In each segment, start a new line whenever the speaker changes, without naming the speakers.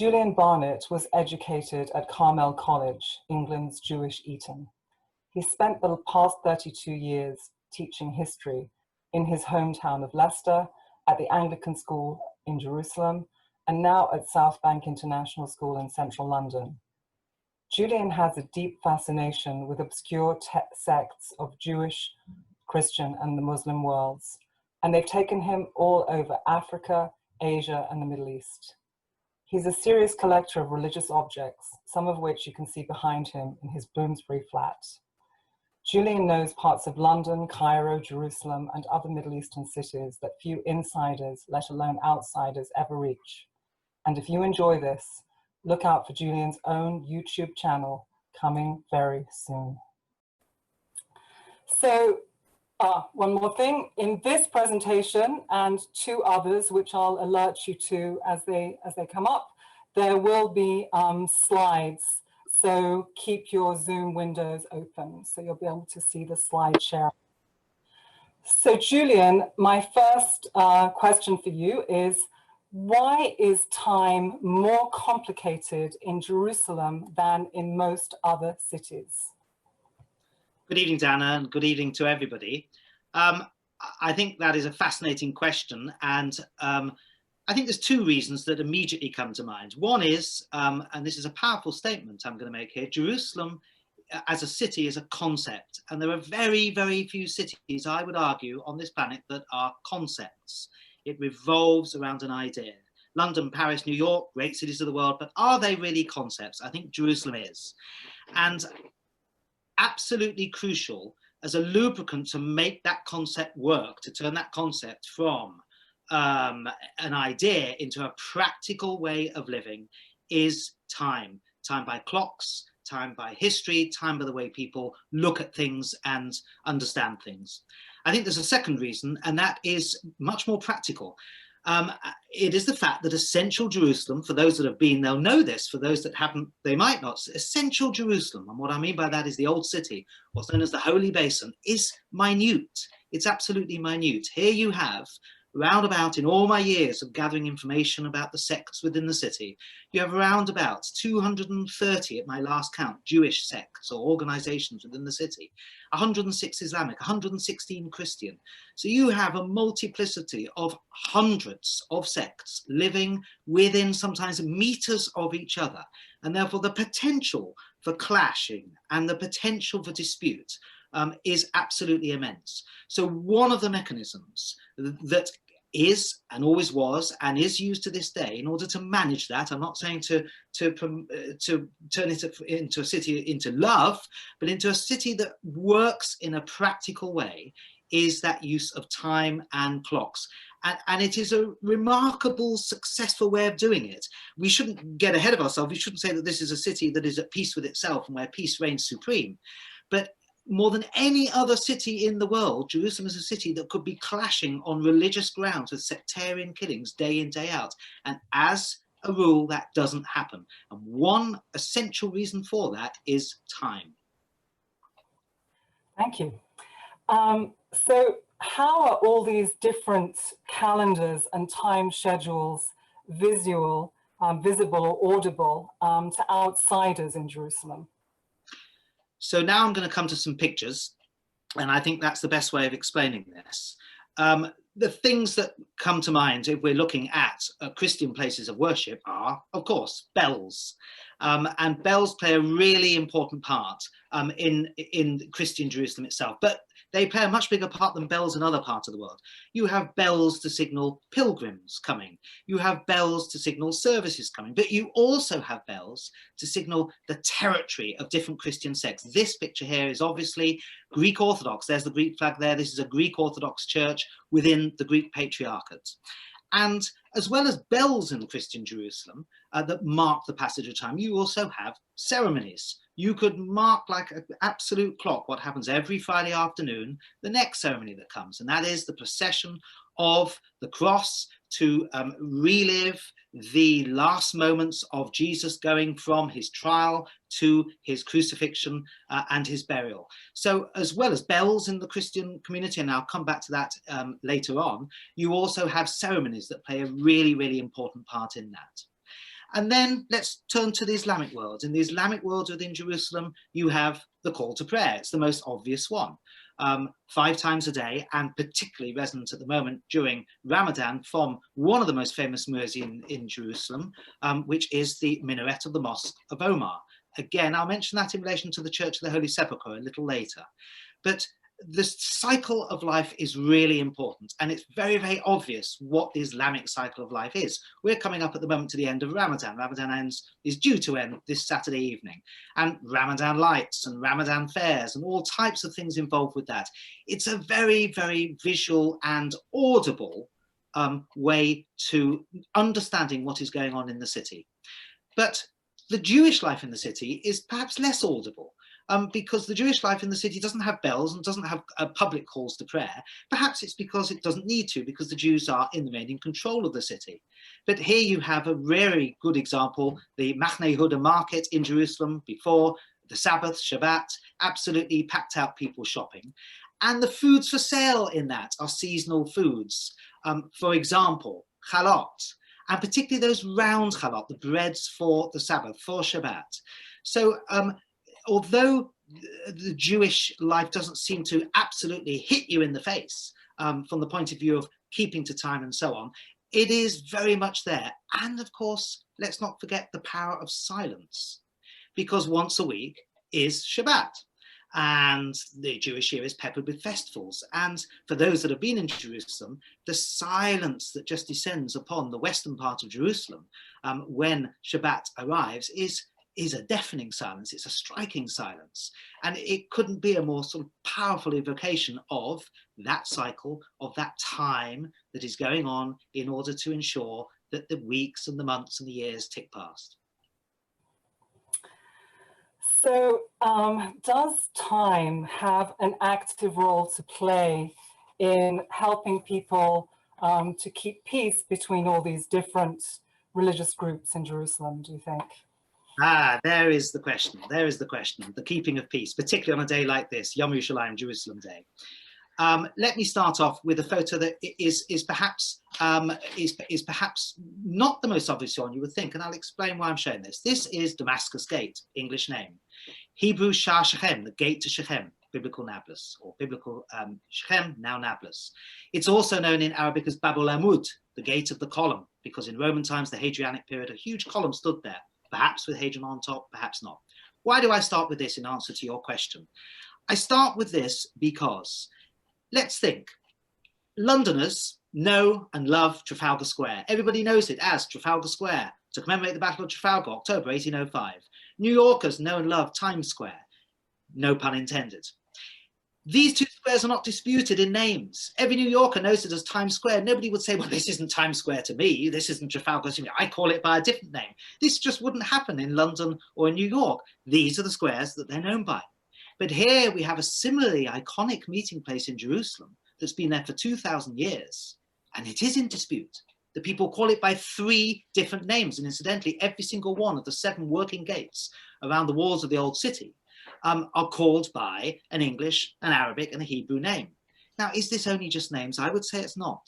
Julian Barnett was educated at Carmel College, England's Jewish Eton. He spent the past 32 years teaching history in his hometown of Leicester, at the Anglican School in Jerusalem, and now at South Bank International School in central London. Julian has a deep fascination with obscure sects of Jewish, Christian, and the Muslim worlds, and they've taken him all over Africa, Asia, and the Middle East. He's a serious collector of religious objects, some of which you can see behind him in his Bloomsbury flat. Julian knows parts of London, Cairo, Jerusalem, and other Middle Eastern cities that few insiders, let alone outsiders, ever reach. And if you enjoy this, look out for Julian's own YouTube channel coming very soon. So, one more thing, in this presentation and two others, which I'll alert you to as they come up, there will be slides. So keep your Zoom windows open so you'll be able to see the slide share. So Julian, my first question for you is, why is time more complicated in Jerusalem than in most other cities?
Good evening, Dana, and good evening to everybody. I think that is a fascinating question, and I think there's two reasons that immediately come to mind. One is, and this is a powerful statement I'm going to make here, Jerusalem as a city is a concept, and there are very, very few cities, I would argue, on this planet that are concepts. It revolves around an idea. London, Paris, New York, great cities of the world, but are they really concepts? I think Jerusalem is. And absolutely crucial as a lubricant to make that concept work, to turn that concept from an idea into a practical way of living, is time. Time by clocks, time by history, time by the way people look at things and understand things. I think there's a second reason, and that is much more practical. It is the fact that essential Jerusalem, for those that have been, they'll know this, for those that haven't, they might not. Essential Jerusalem, and what I mean by that is the old city, what's known as the Holy Basin, is minute. It's absolutely minute. Here you have, roundabout in all my years of gathering information about the sects within the city, you have roundabout 230 at my last count Jewish sects or organizations within the city, 106 Islamic, 116 Christian. So you have a multiplicity of hundreds of sects living within sometimes meters of each other, and therefore the potential for clashing and the potential for dispute is absolutely immense. So one of the mechanisms that is and always was and is used to this day in order to manage that, I'm not saying to turn it into a city into love, but into a city that works in a practical way, is that use of time and clocks. And it is a remarkable, successful way of doing it. We shouldn't get ahead of ourselves. We shouldn't say that this is a city that is at peace with itself and where peace reigns supreme. But more than any other city in the world, Jerusalem is a city that could be clashing on religious grounds with sectarian killings day in, day out. And as a rule, that doesn't happen. And one essential reason for that is time.
Thank you. So how are all these different calendars and time schedules visible or audible to outsiders in Jerusalem?
So now I'm going to come to some pictures, and I think that's the best way of explaining this. The things that come to mind if we're looking at Christian places of worship are, of course, bells. And bells play a really important part in Christian Jerusalem itself, but they play a much bigger part than bells in other parts of the world. You have bells to signal pilgrims coming. You have bells to signal services coming, but you also have bells to signal the territory of different Christian sects. This picture here is obviously Greek Orthodox. There's the Greek flag there. This is a Greek Orthodox church within the Greek Patriarchate. And as well as bells in Christian Jerusalem that mark the passage of time, you also have ceremonies. You could mark like an absolute clock what happens every Friday afternoon, the next ceremony that comes, and that is the procession of the cross to relive the last moments of Jesus going from his trial to his crucifixion and his burial. So as well as bells in the Christian community, and I'll come back to that later on, you also have ceremonies that play a really, really important part in that. And then let's turn to the Islamic world. In the Islamic world within Jerusalem, you have the call to prayer. It's the most obvious one. 5 times a day, and particularly resonant at the moment during Ramadan from one of the most famous muezzin in Jerusalem, which is the minaret of the Mosque of Omar. Again, I'll mention that in relation to the Church of the Holy Sepulchre a little later. But the cycle of life is really important, and it's very, very obvious what the Islamic cycle of life is. We're coming up at the moment to the end of Ramadan. Ramadan is due to end this Saturday evening, and Ramadan lights and Ramadan fairs and all types of things involved with that. It's a very, very visual and audible way to understanding what is going on in the city. But the Jewish life in the city is perhaps less audible. Because the Jewish life in the city doesn't have bells and doesn't have public calls to prayer. Perhaps it's because it doesn't need to, because the Jews are in the main in control of the city. But here you have a very good example, the Machne Yehuda market in Jerusalem before the Sabbath, Shabbat, absolutely packed out people shopping. And the foods for sale in that are seasonal foods. For example, chalot, and particularly those round chalot, the breads for the Sabbath, for Shabbat. So, although the Jewish life doesn't seem to absolutely hit you in the face from the point of view of keeping to time and so on, it is very much there. And of course, let's not forget the power of silence, because once a week is Shabbat, and the Jewish year is peppered with festivals. And for those that have been in Jerusalem, the silence that just descends upon the western part of Jerusalem when Shabbat arrives is a deafening silence. It's a striking silence, and it couldn't be a more sort of powerful evocation of that cycle, of that time that is going on in order to ensure that the weeks and the months and the years tick past.
So does time have an active role to play in helping people to keep peace between all these different religious groups in Jerusalem, do you think?
There is the question. There is the question. The keeping of peace, particularly on a day like this, Yom Yerushalayim, Jerusalem Day. Let me start off with a photo that is perhaps not the most obvious one you would think, and I'll explain why I'm showing this. This is Damascus Gate, English name. Hebrew Shar Shechem, the gate to Shechem, biblical Nablus, or biblical Shechem, now Nablus. It's also known in Arabic as Bab al-Amud, the gate of the column, because in Roman times, the Hadrianic period, a huge column stood there, perhaps with Hadrian on top, perhaps not. Why do I start with this in answer to your question? I start with this because, let's think, Londoners know and love Trafalgar Square. Everybody knows it as Trafalgar Square, to commemorate the Battle of Trafalgar, October 1805. New Yorkers know and love Times Square, no pun intended. These two squares are not disputed in names. Every New Yorker knows it as Times Square. Nobody would say, well, this isn't Times Square to me. This isn't Trafalgar to me. I call it by a different name. This just wouldn't happen in London or in New York. These are the squares that they're known by. But here we have a similarly iconic meeting place in Jerusalem that's been there for 2,000 years, and it is in dispute. The people call it by 3 different names, and incidentally, every single one of the 7 working gates around the walls of the old city are called by an English, an Arabic, and a Hebrew name. Now, is this only just names? I would say it's not.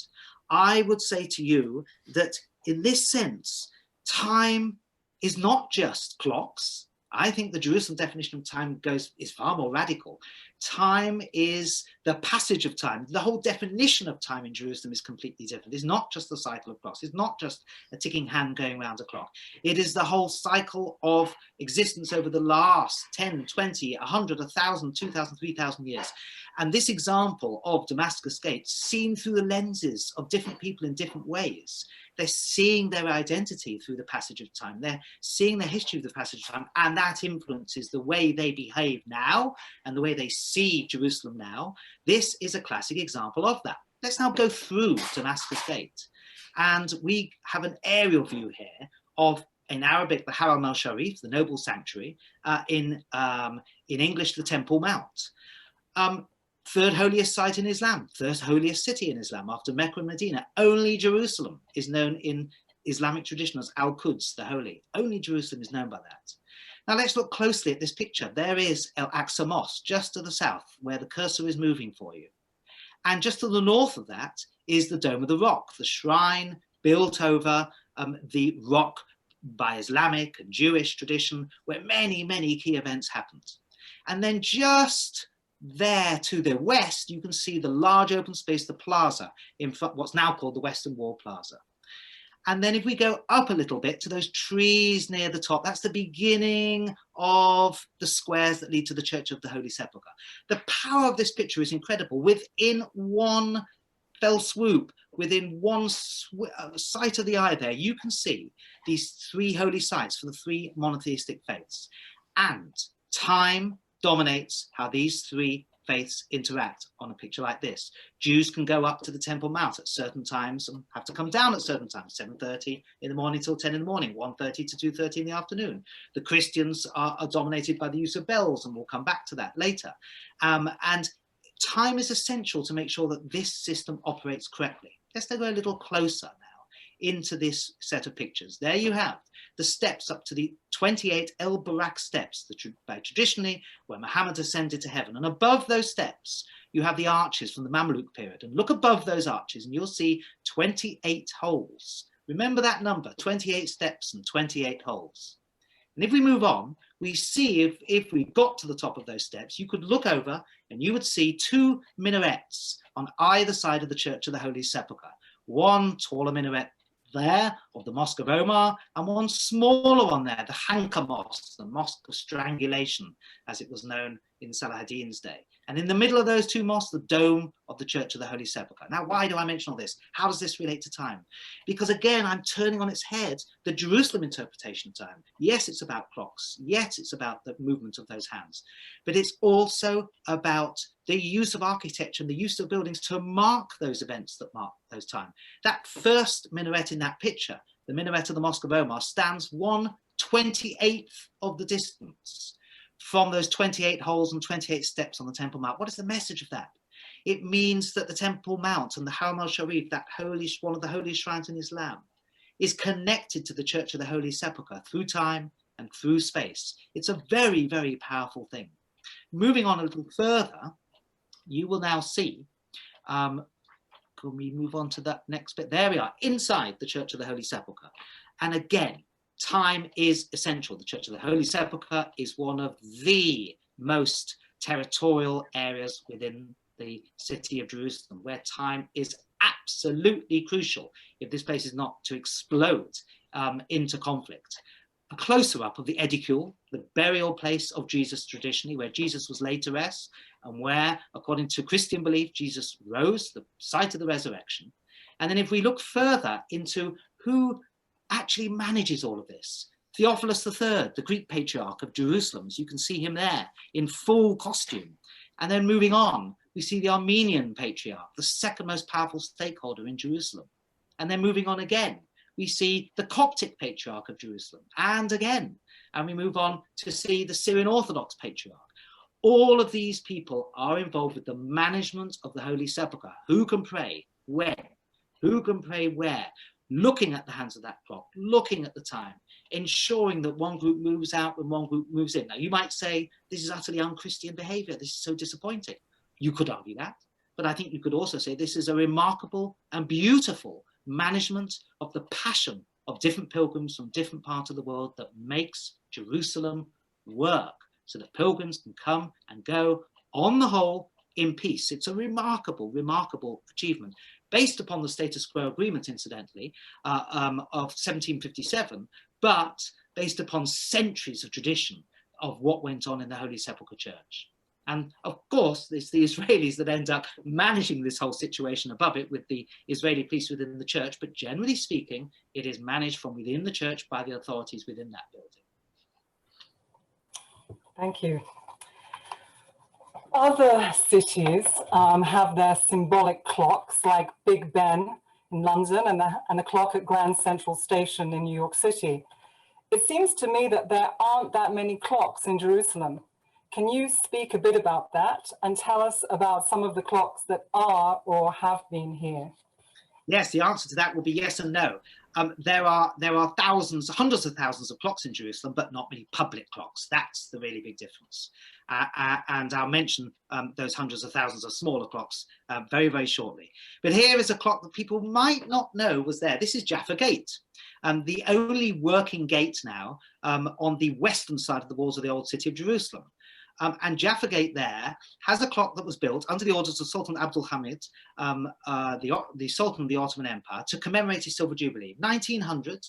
I would say to you that in this sense, time is not just clocks. I think the Jerusalem definition of time is far more radical. Time is the passage of time. The whole definition of time in Jerusalem is completely different. It's not just the cycle of clocks. It's not just a ticking hand going around a clock. It is the whole cycle of existence over the last 10, 20, 100, 1,000, 2,000, 3,000 years. And this example of Damascus Gate, seen through the lenses of different people in different ways, they're seeing their identity through the passage of time. They're seeing the history of the passage of time, and that influences the way they behave now and the way they see Jerusalem now. This is a classic example of that. Let's now go through Damascus Gate. And we have an aerial view here of, in Arabic, the Haram al-Sharif, the noble sanctuary, in English, the Temple Mount. Third holiest site in Islam, third holiest city in Islam after Mecca and Medina. Only Jerusalem is known in Islamic tradition as Al-Quds, the holy. Only Jerusalem is known by that. Now let's look closely at this picture. There is Al-Aqsa Mosque, just to the south, where the cursor is moving for you. And just to the north of that is the Dome of the Rock, the shrine built over the rock by Islamic and Jewish tradition, where many, many key events happened. And then just there to the west, you can see the large open space, the plaza, in front, what's now called the Western Wall Plaza. And then if we go up a little bit to those trees near the top, that's the beginning of the squares that lead to the Church of the Holy Sepulchre. The power of this picture is incredible. Within one fell swoop, within one sight of the eye there, you can see these three holy sites for the three monotheistic faiths. And time dominates how these three faiths interact on a picture like this. Jews can go up to the Temple Mount at certain times and have to come down at certain times, 7:30 in the morning till 10 in the morning, 1:30 to 2:30 in the afternoon. The Christians are dominated by the use of bells, and we'll come back to that later. And time is essential to make sure that this system operates correctly. Let's go a little closer now into this set of pictures. There you have the steps up to the 28 El Barak steps, traditionally where Muhammad ascended to heaven. And above those steps, you have the arches from the Mamluk period. And look above those arches and you'll see 28 holes. Remember that number, 28 steps and 28 holes. And if we move on, we see if we got to the top of those steps, you could look over and you would see two minarets on either side of the Church of the Holy Sepulchre. One taller minaret there of the Mosque of Omar, and one smaller one there, the Hanka Mosque, the Mosque of Strangulation, as it was known in Salah ad-Din's day. And in the middle of those two mosques, the dome of the Church of the Holy Sepulchre. Now, why do I mention all this? How does this relate to time? Because again, I'm turning on its head the Jerusalem interpretation of time. Yes, it's about clocks. Yes, it's about the movement of those hands. But it's also about the use of architecture and the use of buildings to mark those events that mark those time. That first minaret in that picture, the minaret of the Mosque of Omar, stands 1/28 of the distance from those 28 holes and 28 steps on the Temple Mount. What is the message of that? It means that the Temple Mount and the Haram al-Sharif, that one of the holiest shrines in Islam, is connected to the Church of the Holy Sepulchre through time and through space. It's a very, very powerful thing. Moving on a little further, you will now see, can we move on to that next bit? There we are, inside the Church of the Holy Sepulchre. And again, time is essential. The Church of the Holy Sepulchre is one of the most territorial areas within the city of Jerusalem, where time is absolutely crucial if this place is not to explode into conflict. A closer up of the edicule, the burial place of Jesus traditionally, where Jesus was laid to rest, and where, according to Christian belief, Jesus rose, the site of the resurrection. And then if we look further into who actually manages all of this, Theophilus III, the Greek patriarch of Jerusalem, as you can see him there in full costume. And then moving on, we see the Armenian patriarch, the second most powerful stakeholder in Jerusalem. And then moving on again, we see the Coptic patriarch of Jerusalem, and again, and we move on to see the Syrian Orthodox patriarch. All of these people are involved with the management of the Holy Sepulchre. Who can pray when? Who can pray where? Looking at the hands of that clock, looking at the time, ensuring that one group moves out when one group moves in. Now, you might say, this is utterly unchristian behavior. This is so disappointing. You could argue that, but I think you could also say this is a remarkable and beautiful management of the passion of different pilgrims from different parts of the world that makes Jerusalem work so that pilgrims can come and go on the whole in peace. It's a remarkable, remarkable achievement based upon the status quo agreement, incidentally, of 1757, but based upon centuries of tradition of what went on in the Holy Sepulchre Church. And of course, it's the Israelis that end up managing this whole situation above it with the Israeli police within the church. But generally speaking, it is managed from within the church by the authorities within that building.
Thank you. Other cities have their symbolic clocks, like Big Ben in London and the clock at Grand Central Station in New York City. It seems to me that there aren't that many clocks in Jerusalem. Can you speak a bit about that and tell us about some of the clocks that are or have been here?
Yes, the answer to that will be yes and no. There are thousands, hundreds of thousands of clocks in Jerusalem, but not many public clocks. That's the really big difference. and I'll mention those hundreds of thousands of smaller clocks very, very shortly. But here is a clock that people might not know was there. This is Jaffa Gate, the only working gate now on the western side of the walls of the old city of Jerusalem. And Jaffa Gate there has a clock that was built under the orders of Sultan Abdul Hamid, the Sultan of the Ottoman Empire, to commemorate his Silver Jubilee. 1900,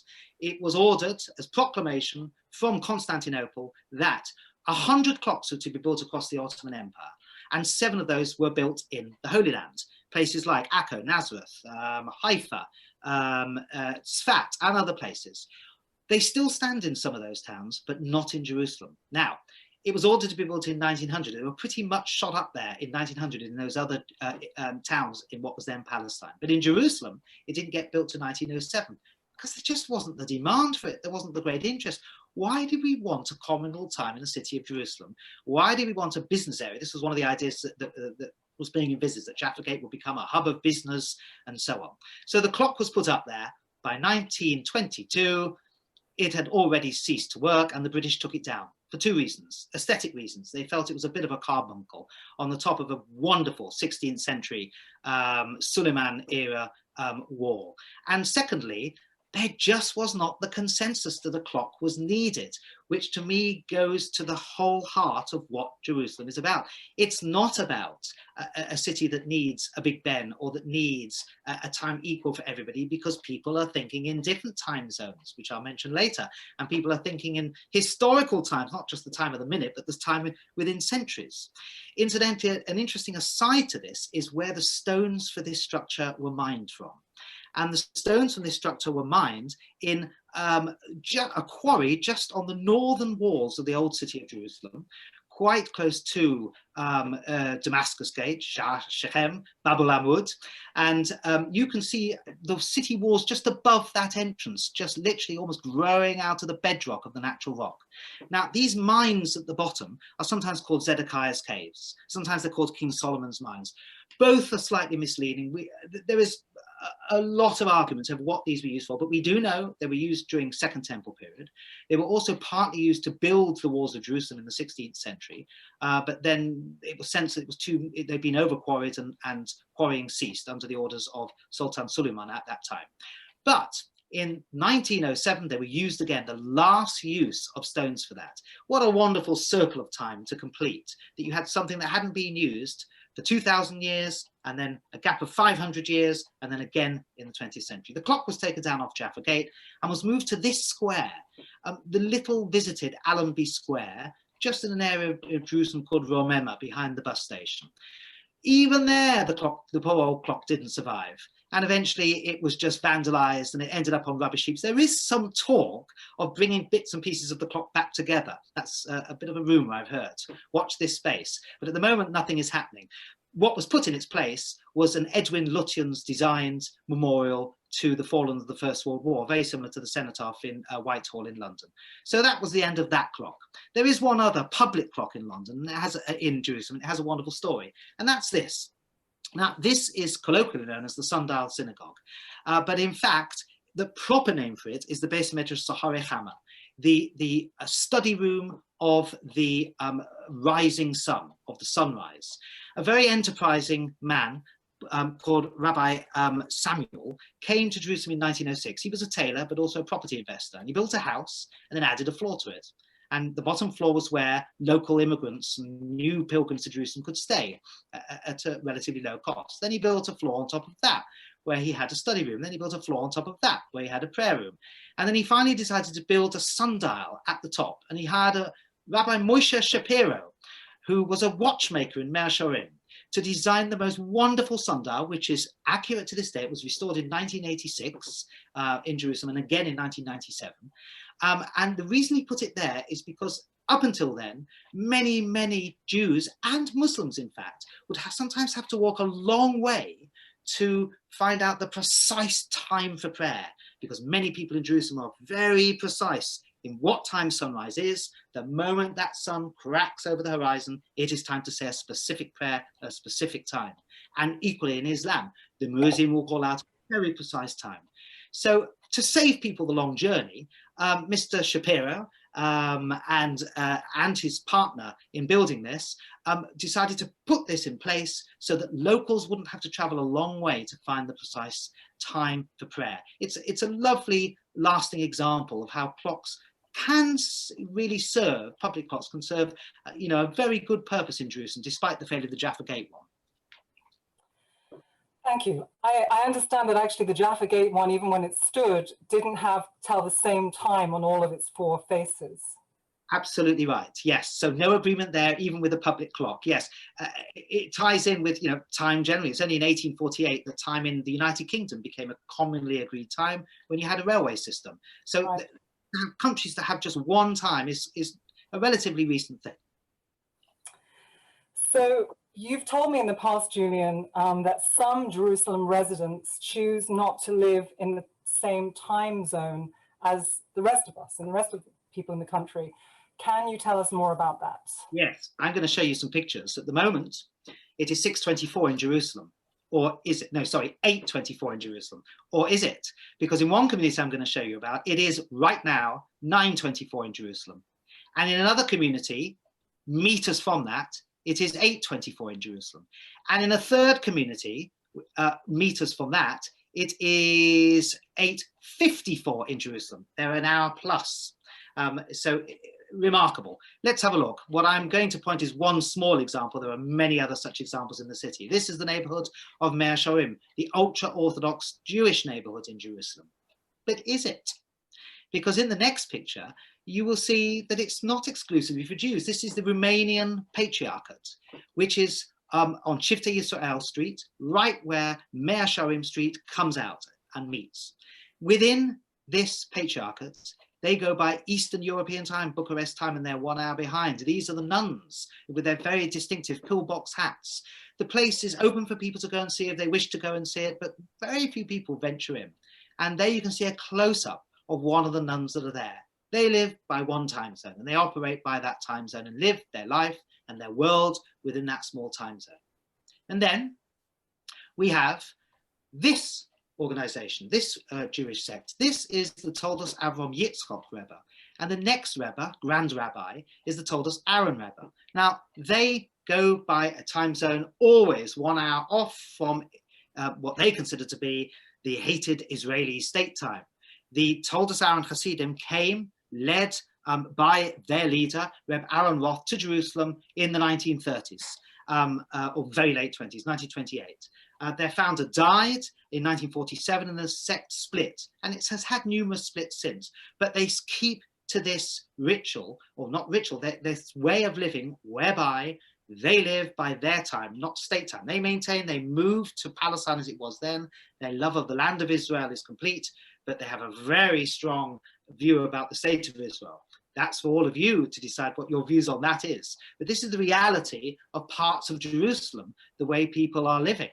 it was ordered as proclamation from Constantinople that 100 clocks were to be built across the Ottoman Empire, and 7 of those were built in the Holy Land, places like Akko, Nazareth, Haifa, Sfat, and other places. They still stand in some of those towns, but not in Jerusalem. Now, it was ordered to be built in 1900. They were pretty much shot up there in 1900 in those other towns in what was then Palestine. But in Jerusalem, it didn't get built to 1907 because there just wasn't the demand for it. There wasn't the great interest. Why did we want a communal time in the city of Jerusalem? Why did we want a business area? This was one of the ideas that was being envisaged, that Jaffa Gate would become a hub of business and so on. So the clock was put up there. By 1922, it had already ceased to work, and the British took it down for 2 reasons. Aesthetic reasons. They felt it was a bit of a carbuncle on the top of a wonderful 16th century Suleiman era wall. And secondly, there just was not the consensus that a clock was needed, which to me goes to the whole heart of what Jerusalem is about. It's not about a city that needs a Big Ben or that needs a time equal for everybody, because people are thinking in different time zones, which I'll mention later, and people are thinking in historical times, not just the time of the minute, but the time within centuries. Incidentally, an interesting aside to this is where the stones for this structure were mined from. And the stones from this structure were mined in a quarry just on the northern walls of the old city of Jerusalem, quite close to Damascus Gate, Shechem, Bab al-Amud. And you can see the city walls just above that entrance, just literally almost growing out of the bedrock of the natural rock. Now, these mines at the bottom are sometimes called Zedekiah's caves. Sometimes they're called King Solomon's mines. Both are slightly misleading. There is a lot of arguments of what these were used for, but we do know they were used during Second Temple period. They were also partly used to build the walls of Jerusalem in the 16th century, but then it was sensed that they'd been over quarried and quarrying ceased under the orders of Sultan Suleiman at that time. But in 1907, they were used again, the last use of stones for that. What a wonderful circle of time to complete, that you had something that hadn't been used for 2,000 years, and then a gap of 500 years, and then again in the 20th century. The clock was taken down off Jaffa Gate and was moved to this square, the little visited Allenby Square, just in an area of Jerusalem called Romema, behind the bus station. Even there, the poor old clock didn't survive. And eventually it was just vandalized and it ended up on rubbish heaps. There is some talk of bringing bits and pieces of the clock back together. That's a bit of a rumor I've heard. Watch this space. But at the moment, nothing is happening. What was put in its place was an Edwin Lutyens designed memorial to the fallen of the First World War, very similar to the cenotaph in Whitehall in London. So that was the end of that clock. There is one other public clock in London, in Jerusalem. It has a wonderful story, and that's this. Now, this is colloquially known as the Sundial Synagogue, but in fact, the proper name for it is the Beis Medrash Sahare Chama, the study room of the rising sun, of the sunrise. A very enterprising man called Rabbi Samuel came to Jerusalem in 1906. He was a tailor, but also a property investor, and he built a house and then added a floor to it. And the bottom floor was where local immigrants and new pilgrims to Jerusalem could stay at a relatively low cost. Then he built a floor on top of that, where he had a study room. Then he built a floor on top of that, where he had a prayer room. And then he finally decided to build a sundial at the top. And he hired a Rabbi Moshe Shapiro, who was a watchmaker in Meir Shorim, to design the most wonderful sundial, which is accurate to this day. It was restored in 1986 in Jerusalem, and again in 1997. And the reason he put it there is because up until then, many, many Jews and Muslims, in fact, would sometimes have to walk a long way to find out the precise time for prayer, because many people in Jerusalem are very precise in what time sunrise is. The moment that sun cracks over the horizon, it is time to say a specific prayer at a specific time. And equally in Islam, the muezzin will call out a very precise time. So to save people the long journey, Mr. Shapiro and his partner in building this decided to put this in place so that locals wouldn't have to travel a long way to find the precise time for prayer. It's a lovely, lasting example of how clocks can really serve, public clocks can serve, a very good purpose in Jerusalem, despite the failure of the Jaffa Gate one.
Thank you. I understand that actually the Jaffa Gate one, even when it stood, didn't tell the same time on all of its four faces.
Absolutely right. Yes. So no agreement there, even with a public clock. Yes. It ties in with, time generally. It's only in 1848 that time in the United Kingdom became a commonly agreed time when you had a railway system. So right. Countries that have just one time is a relatively recent thing.
So you've told me in the past, Julian, that some Jerusalem residents choose not to live in the same time zone as the rest of us and the rest of the people in the country. Can you tell us more about that?
Yes, I'm going to show you some pictures. At the moment, it is 6:24 in Jerusalem. Or is it? No, sorry, 8:24 in Jerusalem. Or is it? Because in one community I'm going to show you about, it is right now 9:24 in Jerusalem. And in another community, meters from that, it is 8:24 in Jerusalem. And in a third community, meters from that, it is 8:54 in Jerusalem. They're an hour plus. So remarkable. Let's have a look. What I'm going to point is one small example. There are many other such examples in the city. This is the neighborhood of Mea Shorim, the ultra-Orthodox Jewish neighborhood in Jerusalem. But is it? Because in the next picture, you will see that it's not exclusively for Jews. This is the Romanian Patriarchate, which is on Shifta Yisrael Street, right where Mea Shorim Street comes out and meets. Within this Patriarchate, they go by Eastern European time, Bucharest time, and they're 1 hour behind. These are the nuns with their very distinctive pillbox hats. The place is open for people to go and see if they wish to go and see it, but very few people venture in. And there you can see a close-up of one of the nuns that are there. They live by one time zone, and they operate by that time zone and live their life and their world within that small time zone. And then we have this organization, this Jewish sect. This is the Toldos Avram Yitzchok Rebbe. And the next Rebbe, Grand Rabbi, is the Toldos Aaron Rebbe. Now, they go by a time zone always 1 hour off from what they consider to be the hated Israeli state time. The Toldos Aaron Hasidim came, led by their leader, Reb Aaron Roth, to Jerusalem in the 1930s, or very late 20s, 1928. Their founder died in 1947 and the sect split, and it has had numerous splits since, but they keep to this ritual, or not ritual, this way of living whereby they live by their time, not state time. They maintain they moved to Palestine as it was then. Their love of the land of Israel is complete, but they have a very strong view about the state of Israel. That's for all of you to decide what your views on that is. But this is the reality of parts of Jerusalem, the way people are living.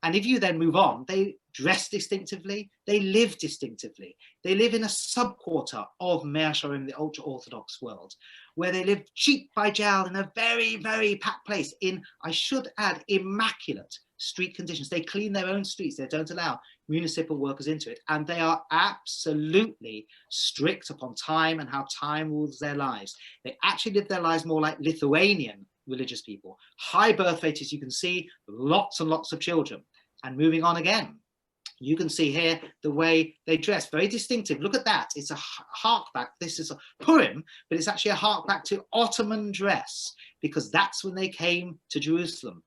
And if you then move on, they dress distinctively, they live distinctively. They live in a subquarter of Mea Shorim, the ultra-Orthodox world, where they live cheek by jowl in a very, very packed place in, I should add, immaculate street conditions. They clean their own streets. They don't allow municipal workers into it. And they are absolutely strict upon time and how time rules their lives. They actually live their lives more like Lithuanian religious people. High birth rate, as you can see, lots and lots of children. And moving on again, you can see here the way they dress, very distinctive. Look at that. It's a hark back. This is a Purim, but it's actually a hark back to Ottoman dress, because that's when they came to Jerusalem.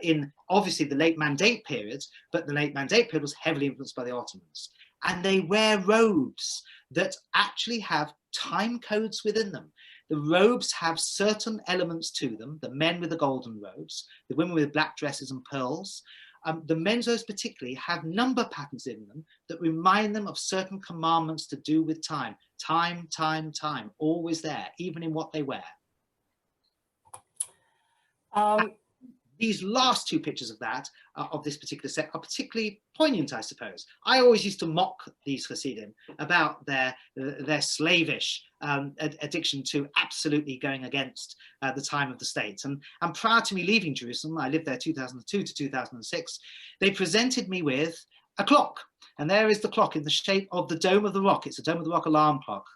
In obviously the late Mandate periods, but the late Mandate period was heavily influenced by the Ottomans. And they wear robes that actually have time codes within them. The robes have certain elements to them, the men with the golden robes, the women with black dresses and pearls. The men's robes particularly have number patterns in them that remind them of certain commandments to do with time. Time, time, time, always there, even in what they wear. These last two pictures of that, of this particular set, are particularly poignant, I suppose. I always used to mock these Hasidim about their slavish addiction to absolutely going against the time of the state. And prior to me leaving Jerusalem, I lived there 2002 to 2006, they presented me with a clock. And there is the clock in the shape of the Dome of the Rock. It's a Dome of the Rock alarm clock,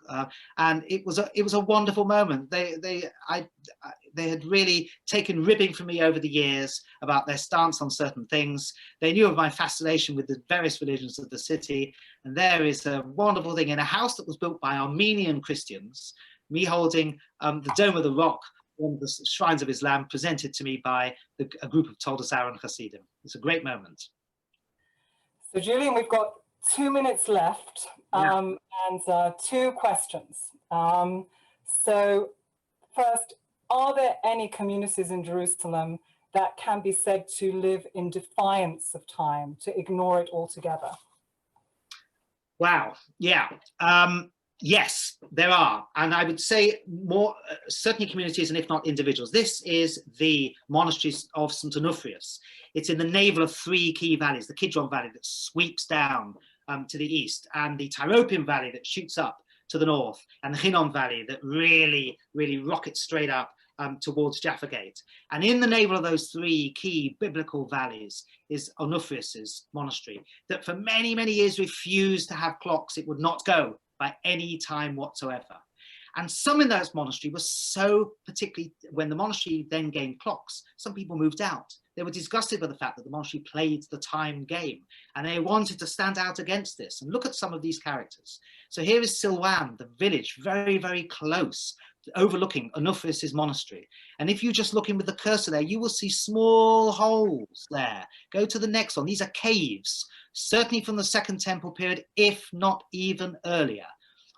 and it was a wonderful moment. They had really taken ribbing from me over the years about their stance on certain things. They knew of my fascination with the various religions of the city, and there is a wonderful thing in a house that was built by Armenian Christians, me holding the Dome of the Rock, one of the shrines of Islam, presented to me by a group of Toldos Aaron Hasidim. It's a great moment.
So Julian, we've got 2 minutes left, and 2 questions. So first, are there any communities in Jerusalem that can be said to live in defiance of time, to ignore it altogether?
Wow, yeah. Yes, there are. And I would say more, certainly communities and if not individuals. This is the monastery of St. Onufrius. It's in the navel of 3 key valleys, the Kidron Valley that sweeps down to the east, and the Tyropian Valley that shoots up to the north, and the Hinnom Valley that really, really rockets straight up towards Jaffa Gate. And in the navel of those 3 key biblical valleys is Onufrius's monastery, that for many, many years refused to have clocks. It would not go by any time whatsoever. And some in that monastery was so, particularly when the monastery then gained clocks, some people moved out. They were disgusted by the fact that the monastery played the time game, and they wanted to stand out against this. And look at some of these characters. So here is Silwan, the village, very, very close, overlooking Onufrius's monastery. And if you just look in with the cursor there, you will see small holes there. Go to the next one. These are caves, certainly from the Second Temple period, if not even earlier.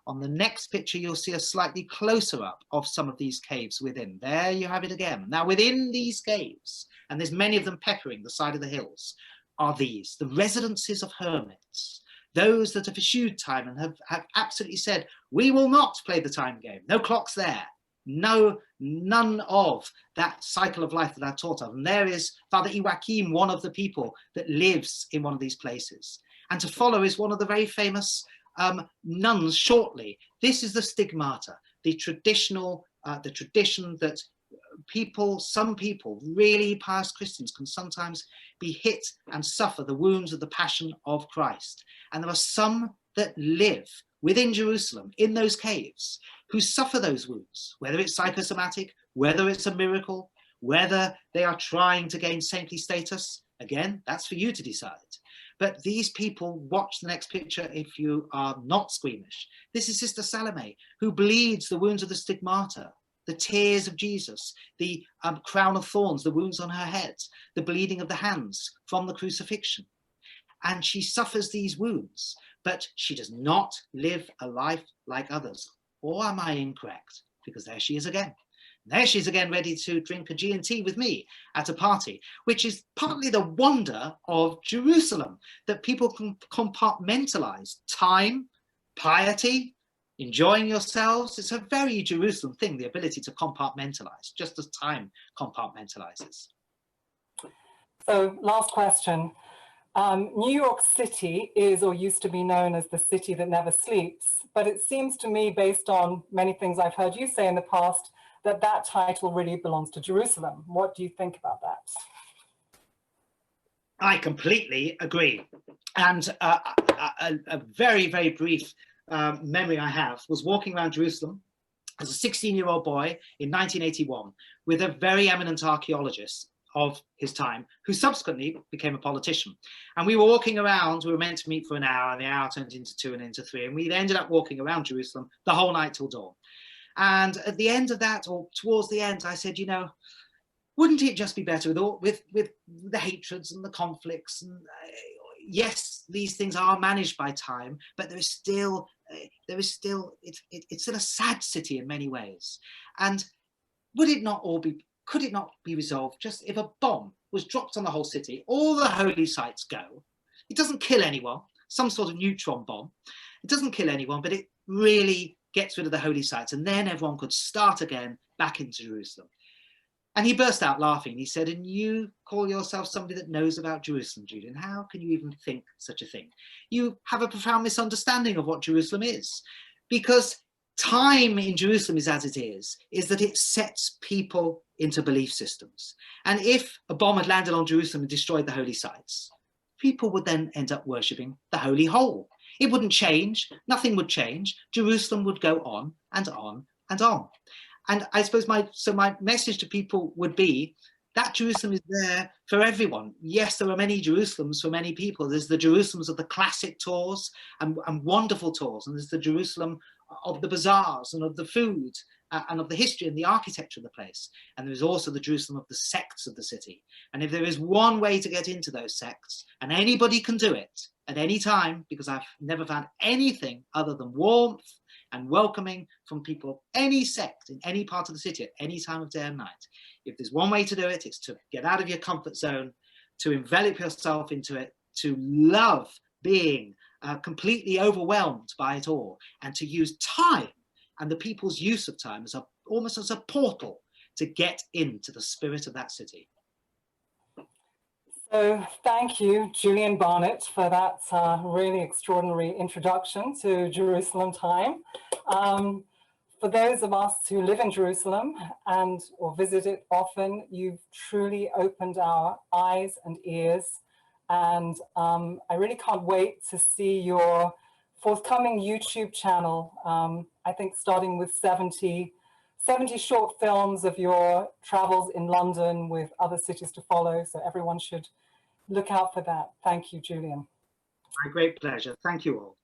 On the next picture, you'll see a slightly closer up of some of these caves within. There you have it again. Now within these caves, and there's many of them peppering the side of the hills, are these, the residences of hermits. Those that have eschewed time and have absolutely said, we will not play the time game. No clocks there. No, none of that cycle of life that I've taught of. And there is Father Iwakim, one of the people that lives in one of these places. And to follow is one of the very famous nuns shortly. This is the stigmata, the tradition that some people, really pious Christians, can sometimes be hit and suffer the wounds of the passion of Christ. And there are some that live within Jerusalem in those caves who suffer those wounds, whether it's psychosomatic, whether it's a miracle, whether they are trying to gain saintly status. Again, that's for you to decide. But these people, watch the next picture if you are not squeamish. This is Sister Salome, who bleeds the wounds of the stigmata, the tears of Jesus, the crown of thorns, the wounds on her head, the bleeding of the hands from the crucifixion. And she suffers these wounds, but she does not live a life like others. Or am I incorrect? Because there she is again. There she is again, ready to drink a G&T with me at a party, which is partly the wonder of Jerusalem, that people can compartmentalize time, piety, enjoying yourselves. It's a very Jerusalem thing, the ability to compartmentalize, just as time compartmentalizes.
So last question. New York City is or used to be known as the city that never sleeps, but it seems to me, based on many things I've heard you say in the past, that title really belongs to Jerusalem. What do you think about that?
I completely agree. And a very, very brief memory I have was walking around Jerusalem as a 16-year-old boy in 1981 with a very eminent archaeologist of his time, who subsequently became a politician. And we were walking around, we were meant to meet for an hour, and the hour turned into 2 and into 3, and we ended up walking around Jerusalem the whole night till dawn. And at the end of that, or towards the end, I said, you know, wouldn't it just be better with the hatreds and the conflicts? And yes, these things are managed by time, but it's still a sad city in many ways. And could it not be resolved just if a bomb was dropped on the whole city, all the holy sites go? It doesn't kill anyone, some sort of neutron bomb. It doesn't kill anyone, but it really gets rid of the holy sites, and then everyone could start again back into Jerusalem. And he burst out laughing. He said, and you call yourself somebody that knows about Jerusalem, Julian? How can you even think such a thing? You have a profound misunderstanding of what Jerusalem is, because time in Jerusalem is as it is that it sets people into belief systems. And if a bomb had landed on Jerusalem and destroyed the holy sites, people would then end up worshipping the holy hole. It wouldn't change, nothing would change. Jerusalem would go on and on and on. And I suppose my message to people would be that Jerusalem is there for everyone. Yes, there are many Jerusalems for many people. There's the Jerusalems of the classic tours and wonderful tours, and there's the Jerusalem of the bazaars and of the food and of the history and the architecture of the place. And there is also the Jerusalem of the sects of the city. And if there is one way to get into those sects, and anybody can do it at any time, because I've never found anything other than warmth and welcoming from people of any sect in any part of the city at any time of day and night. If there's one way to do it, it's to get out of your comfort zone, to envelop yourself into it, to love being completely overwhelmed by it all, and to use time and the people's use of time as almost as a portal to get into the spirit of that city.
So thank you, Julian Barnett, for that really extraordinary introduction to Jerusalem time. For those of us who live in Jerusalem or visit it often, you've truly opened our eyes and ears. And I really can't wait to see your forthcoming YouTube channel. I think starting with 70 short films of your travels in London with other cities to follow. So everyone should look out for that. Thank you, Julian.
My great pleasure. Thank you all.